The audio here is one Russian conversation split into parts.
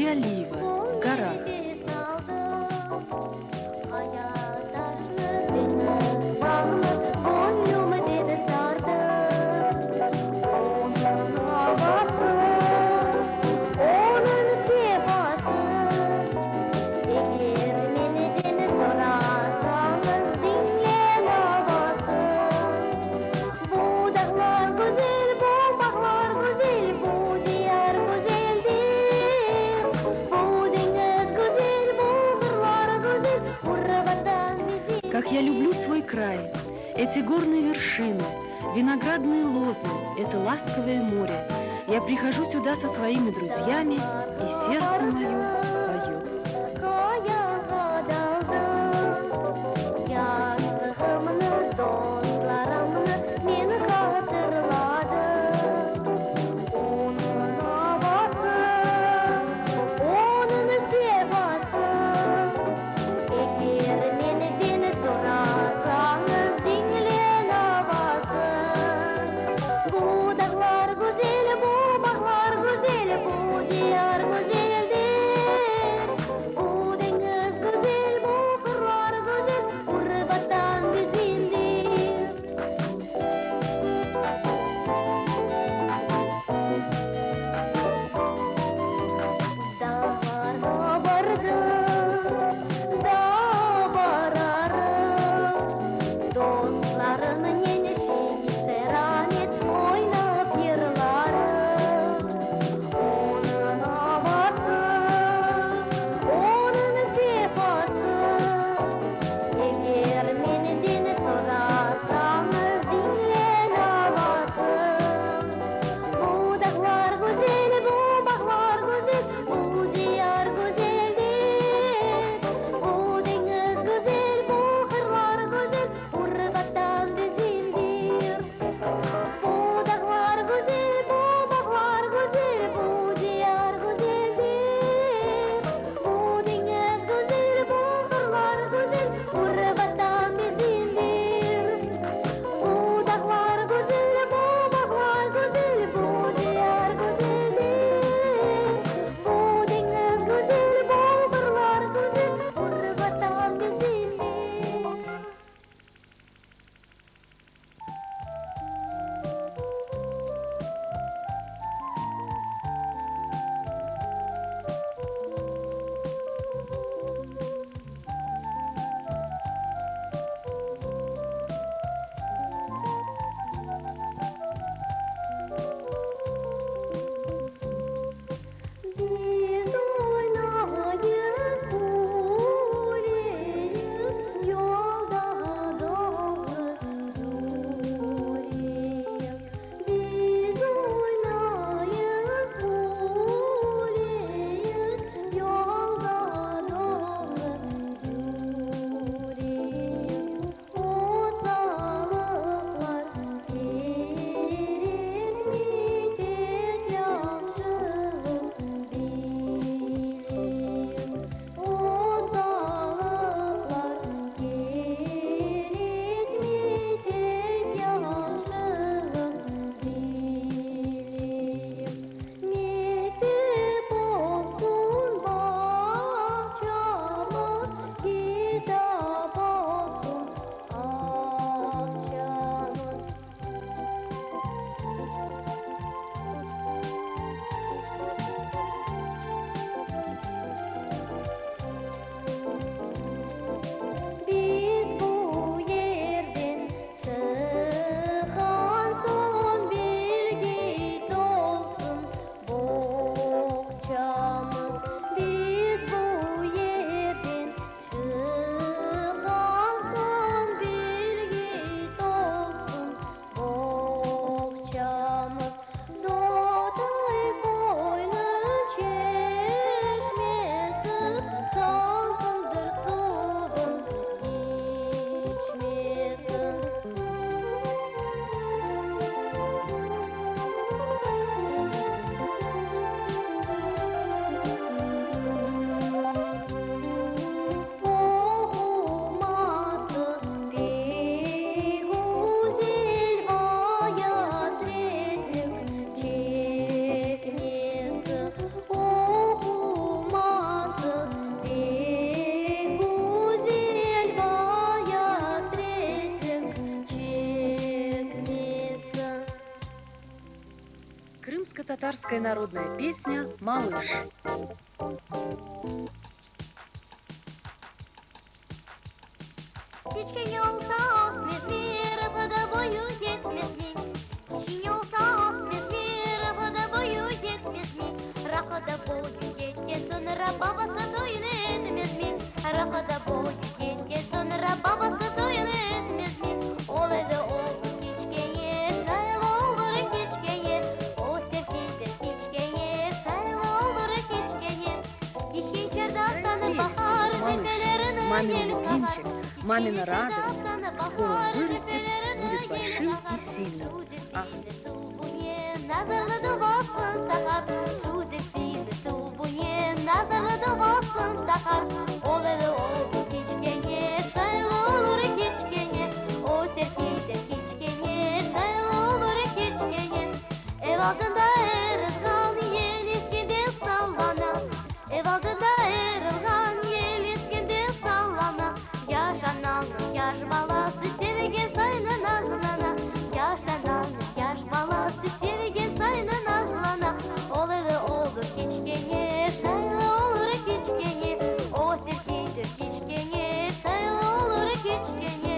Три оливы в горах. Как я люблю свой край, эти горные вершины, виноградные лозы, это ласковое море. Я прихожу сюда со своими друзьями, и сердце мое поет. татарская народная песня «Малыш». Кичкене olsa osmetli, rapada boyu yetmez mi? Кичкене olsa osmetli, rapada boyu yetmez mi? Rapada boyu yetken sonra babası toyun etmez mi? Rapada boyu yetken sonra babası toyun etmez mi? Ol edi oldu kичкене, şaylı olur kичкене. O sevgidir kичкене, şaylı olur kичкене. Kичкене çardaktan bahar tepelerini Мамин любимчик, мамина радость, скоро он вырастет, будет большим и сильным. Ах. Ev altında ergan yel eskide sallana. Ev altında ergan yel eskide sallana. Yaşanan yaş balası sevgen sayına nazlana. Yaşanan yaş balası sevgen sayına nazlana. Olur kичкене, şaylı olur kичкене. O sevgidir kичкене, şaylı olur kичкене.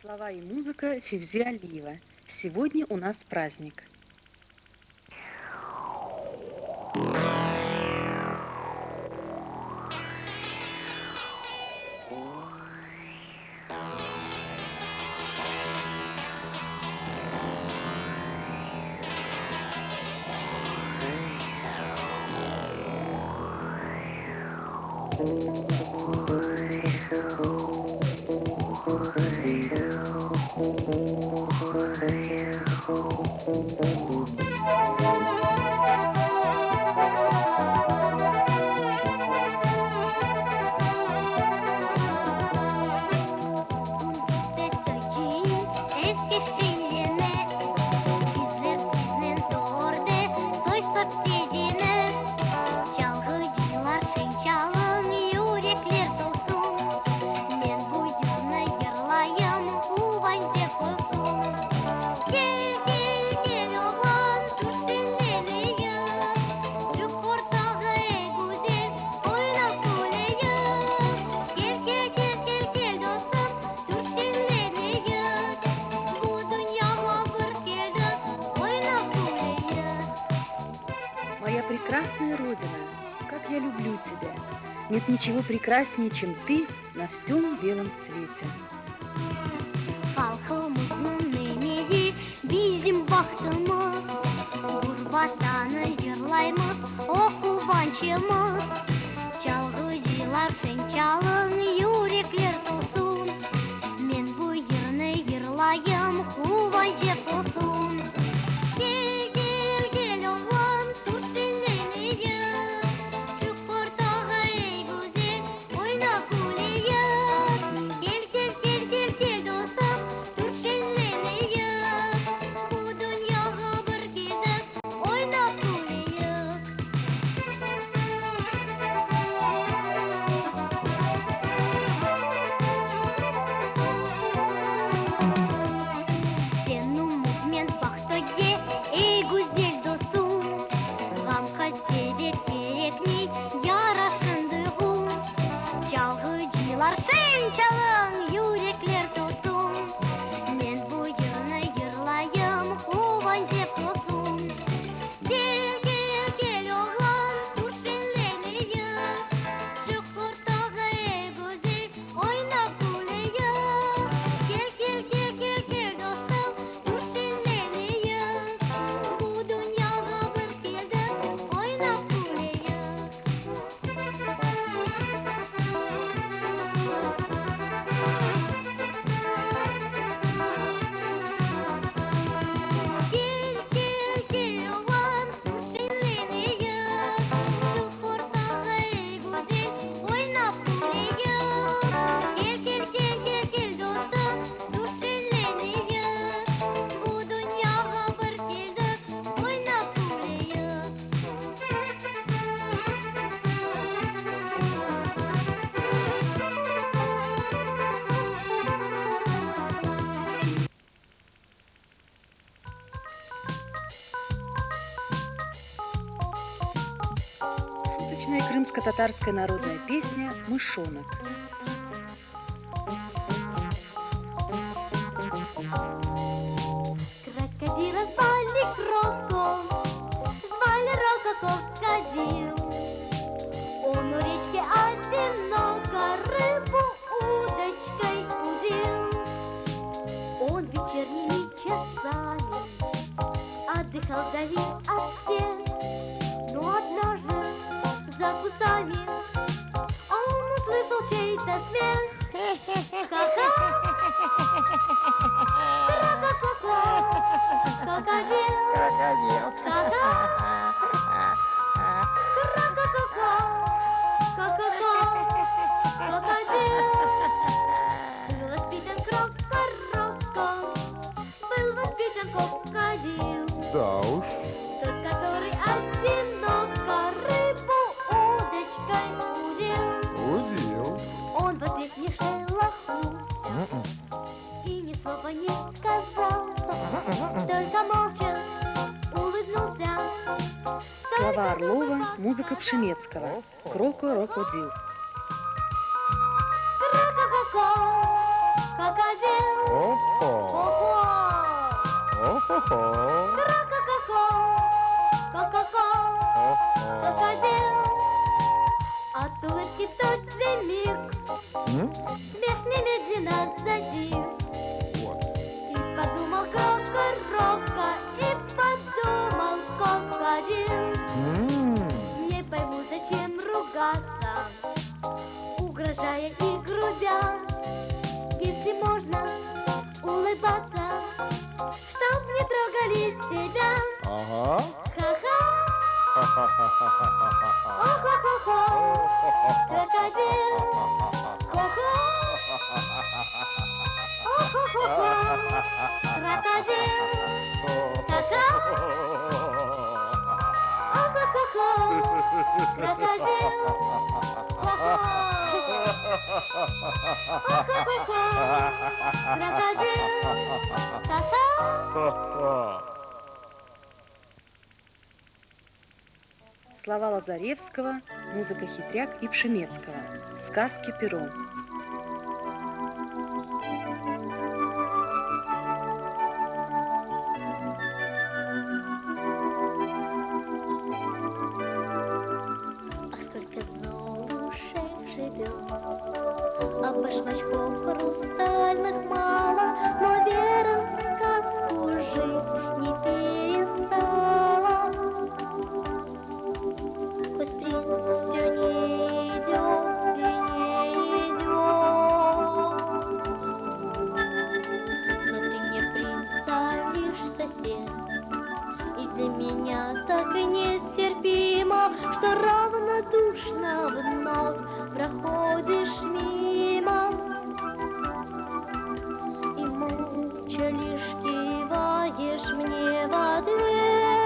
Слова и музыка Февзи Алиева. Сегодня у нас праздник. Моя прекрасная Родина, как я люблю тебя. Нет ничего прекраснее, чем ты на всем белом свете. Halkımızın emeği bizim bahtımız. Gurbatanı yırlayımız, o kuvançımız. Çalgıcılar şen çalın, yürekler dolsun. Men bu yırını yırlayım, kuvancı olsun. Gel gel gel oğlan, dur şenleneyim. Çık ortağa ey güzel, oyna kuleyim. Gel gel gel gel gel dostum, dur şenleneyim. Bu dünyaya bir geldik, oyna kuleyim. Sen umut men baxtıge, ey güzel dostum. Gamka sevek gerekmey, yaraşındığım. Çalgıcılar şen çalın, yürekler dolsun. Men bu yırını yırlayım, kuvan dep olsun. Gel gel gel oğlan, dur şenleneyim. Çık ortağa ey güzel, oyna kuleyim. Gel gel gel gel gel dostum, dur şenleneyim. Bu dünyaya bir geldik, oyna kuleyim. крымско-татарская народная песня «Мышонок». Крокодила звали Кроком, звали Рококов ходил. Он у речки одиноко рыбу удочкой удил. Он вечерними часами отдыхал вдали от всех, но однажды за кустами он услышал чей-то смех. Ха-ха! Ка-ка-ка-ка! Крокодил! Ха-ха! Ка-ка-ка-ка! Ка-ка-ка! Крокодил! Был воспитан крокороком, был воспитан крокодил. Да уж. Тот, который одиноко рыбу удочкой удил. Удил. Он в ответ не шелохнулся и ни слова не сказал, только молча улыбнулся. Слова Орлова, музыка Пшемецкого. Кроко-рокодил. Кроко-коко, крокодил. О-хо. Ого! О-хо-хо. Кроко-коко, ко-ко-ко, О-хо. крокодил. От улыбки тот же миг смех немедленно затих. Вот. И подумал Кроко-роко, и подумал крокодил. Не пойму, зачем ругаться, угрожая и грубя, если можно улыбаться, чтоб не трогали тебя. Ага. Ха-ха, Ха-ха-ха-ха-ха-ха. о-хо-хо-хо, крокодил. Хо-хо, о-хо-хо-хо, крокодил. Ха-ха, о-хо-хо-хо, крокодил. Хо-хо, о-хо-хо-хо, крокодил. Ха-ха. Слова Лазаревского, музыка Хитряк и Пшемецкого. Сказки пером. А сколько золушек живет, а башмачков хрустальных мало, но вера в сказку жить не перестала. Хоть принц все не идет и не идет, но ты мне принц, а лишь сосед. И для меня так и нестерпимо, что равнодушно вновь проходишь мимо и молча лишь киваешь мне в ответ.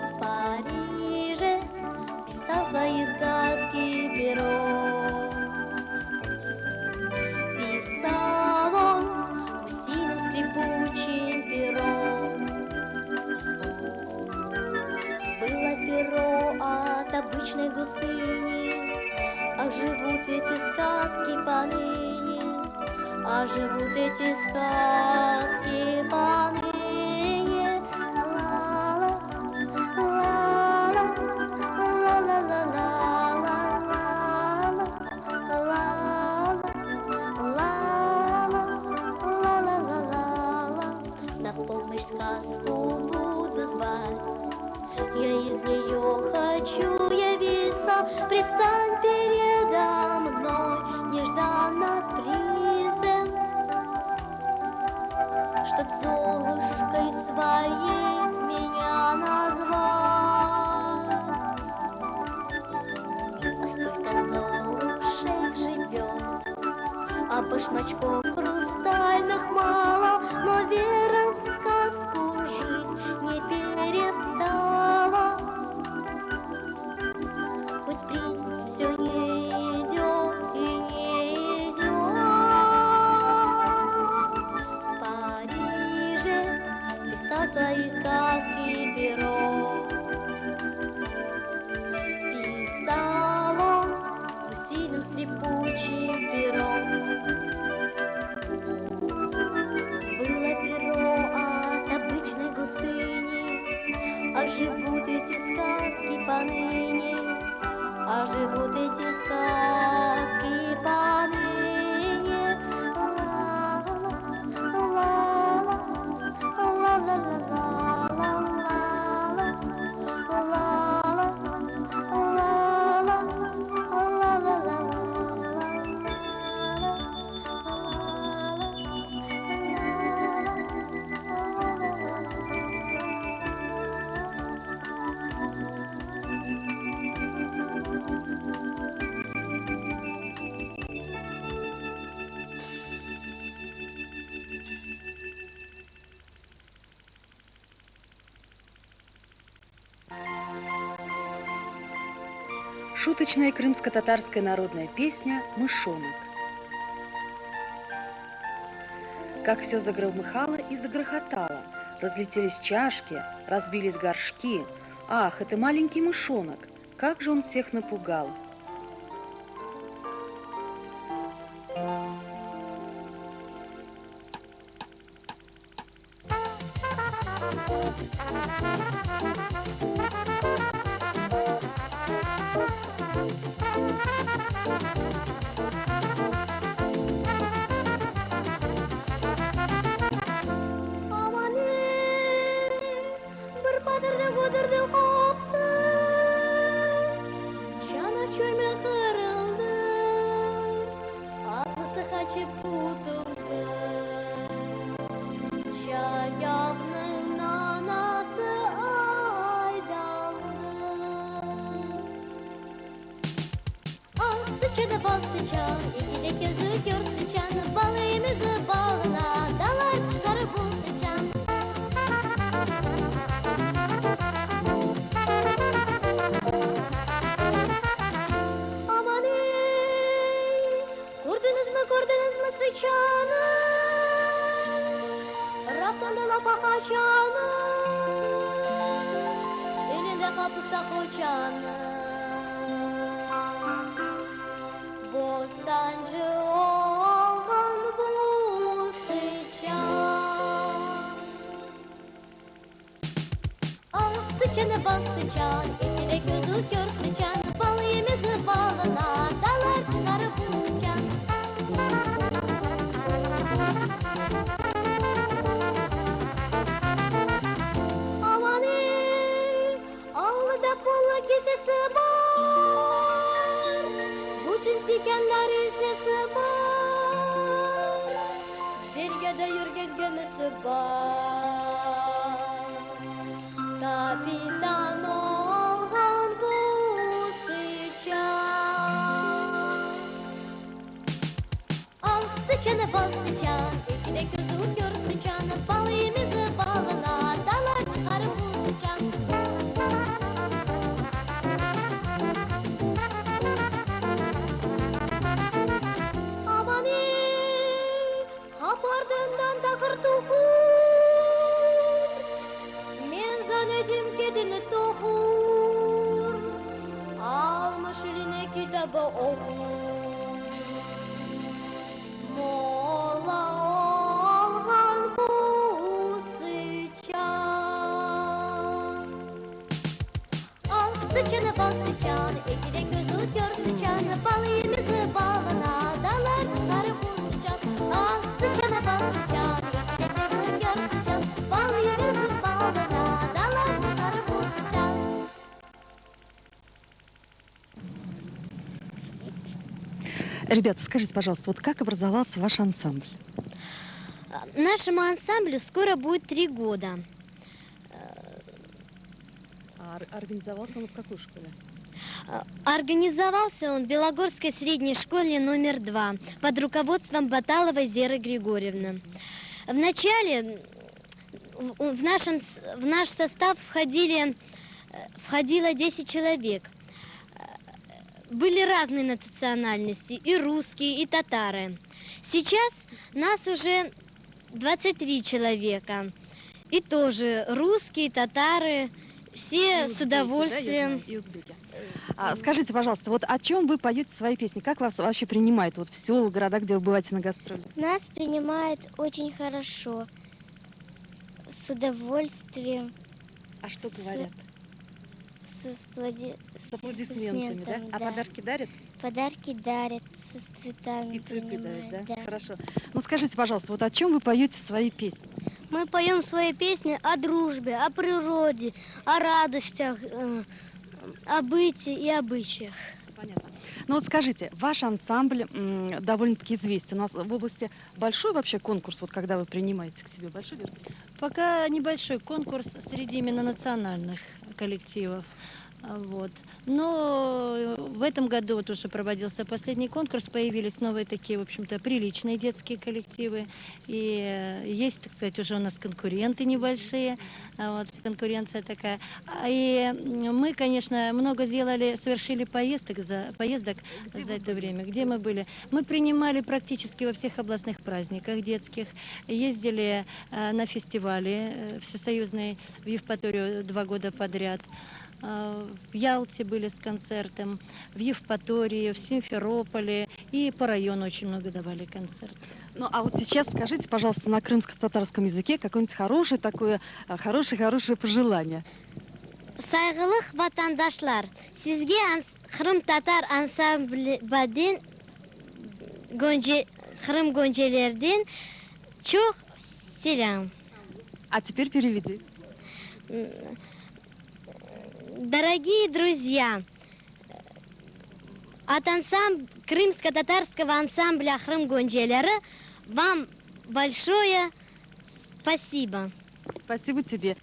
В Париже писал свои сказки пером. Писал он густиным скрипучим пером. Было перо от обычной гусыни, а живут эти сказки поныне, а живут эти сказки поныне. Ла-ла, ла-ла, ла-ла-ла-ла-ла-ла-ла-ла-ла-ла-ла-ла-ла-ла-ла. На помощь сказку буду звать, я из нее хочу явиться. Предстань передо мной нежданно принцем, чтоб Золушкой своей меня назвать. А сколько Золушек живет, а башмачков хрустальных мало, но вера в сказку жить не перестала. Хоть принц все не идет и не идет, в Париже писал свои сказки пером. как живут эти сказки поныне. Шуточная крымско-татарская народная песня «Мышонок». Как все загромыхало и загрохотало, разлетелись чашки, разбились горшки. Ах, это маленький мышонок, как же он всех напугал. Ребята, скажите, пожалуйста, вот как образовался ваш ансамбль? Нашему ансамблю скоро будет 3 года. А организовался он в какой школе? Организовался он в Белогорской средней школе номер 2 под руководством Баталовой Зеры Григорьевны. Вначале в наш состав входило 10 человек. Были разные национальности, и русские, и татары. Сейчас нас уже 23 человека. И тоже русские, татары, все узбеки, с удовольствием. Да, и узбеки. Скажите, пожалуйста, вот о чем вы поете свои песни? Как вас вообще принимают вот в селах, города, где вы бываете на гастроли? Нас принимают очень хорошо, с удовольствием. А что говорят? С С аплодисментами, да? А подарки дарят? Подарки дарят, с цветами И цветы дарят, принимают, да? Хорошо. Ну скажите, пожалуйста, вот о чем вы поете свои песни? Мы поем свои песни о дружбе, о природе, о радостях, о быте и обычаях. Понятно. Ну вот скажите, ваш ансамбль довольно-таки известен. У нас в области большой вообще конкурс, вот когда вы принимаете к себе, большой, Вера? Пока небольшой конкурс среди именно национальных коллективов. Вот. Но в этом году вот уже проводился последний конкурс, появились новые такие, в общем-то, приличные детские коллективы. И есть, так сказать, уже у нас конкуренты небольшие, вот, конкуренция такая. И мы, конечно, много совершили поездок за это время. Где мы были? Мы принимали практически во всех областных праздниках детских, ездили на фестивали всесоюзные в Евпаторию 2 года подряд. В Ялте были с концертом, в Евпатории, в Симферополе и по району очень много давали концерт. Ну а вот сейчас скажите, пожалуйста, на крымско-татарском языке какое-нибудь хорошее такое, хорошее пожелание. Sayg'ılık vatandaşlar, sizge Kırım Tatar ansambli Kırım Goncelerden çok selam. А теперь переведи. Дорогие друзья, от крымско-татарского ансамбля Крым Гончелері вам большое спасибо. Спасибо тебе.